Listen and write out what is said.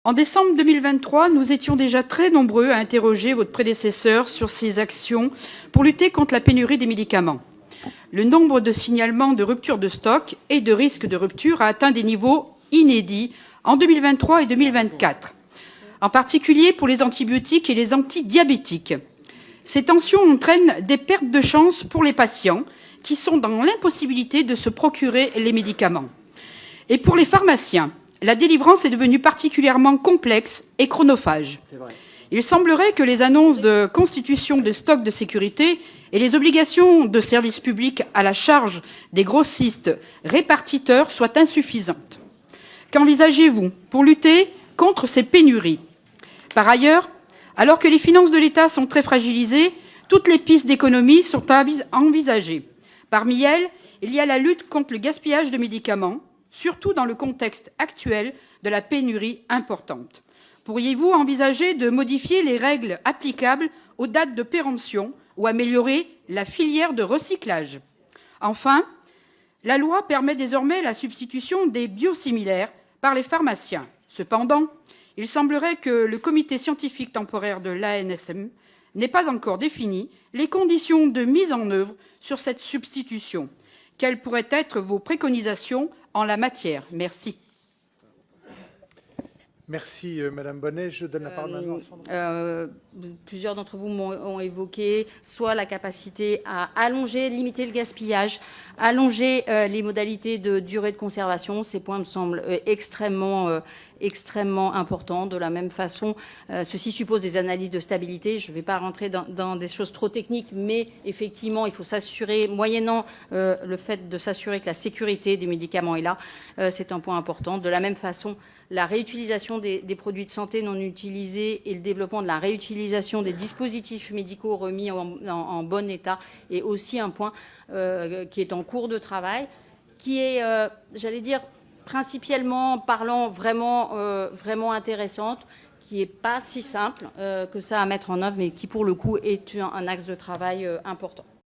En décembre 2023, nous étions déjà très nombreux à interroger votre prédécesseur sur ses actions pour lutter contre la pénurie des médicaments. Le nombre de signalements de rupture de stock et de risque de rupture a atteint des niveaux inédits en 2023 et 2024, en particulier pour les antibiotiques et les antidiabétiques. Ces tensions entraînent des pertes de chance pour les patients qui sont dans l'impossibilité de se procurer les médicaments. Et pour les pharmaciens, la délivrance est devenue particulièrement complexe et chronophage. Il semblerait que les annonces de constitution de stocks de sécurité et les obligations de service public à la charge des grossistes répartiteurs soient insuffisantes. Qu'envisagez-vous pour lutter contre ces pénuries? Par ailleurs, alors que les finances de l'État sont très fragilisées, toutes les pistes d'économie sont envisagées. Parmi elles, il y a la lutte contre le gaspillage de médicaments, surtout dans le contexte actuel de la pénurie importante. Pourriez-vous envisager de modifier les règles applicables aux dates de péremption ou améliorer la filière de recyclage? Enfin, la loi permet désormais la substitution des biosimilaires par les pharmaciens. Cependant, il semblerait que le comité scientifique temporaire de l'ANSM n'ait pas encore défini les conditions de mise en œuvre sur cette substitution. Quelles pourraient être vos préconisations en la matière? Merci. Merci, Madame Bonnet. Je donne la parole maintenant à Sandra. Plusieurs d'entre vous ont évoqué soit la capacité à allonger, limiter le gaspillage, allonger les modalités de durée de conservation. Ces points me semblent extrêmement importants. De la même façon, ceci suppose des analyses de stabilité. Je ne vais pas rentrer dans des choses trop techniques, mais effectivement, il faut s'assurer, moyennant le fait de s'assurer que la sécurité des médicaments est là. C'est un point important. De la même façon, la réutilisation des produits de santé non utilisés et le développement de la réutilisation des dispositifs médicaux remis en bon état est aussi un point qui est en cours de travail, qui est, j'allais dire, principalement parlant, vraiment intéressante, qui n'est pas si simple que ça à mettre en œuvre, mais qui, pour le coup, est un axe de travail important.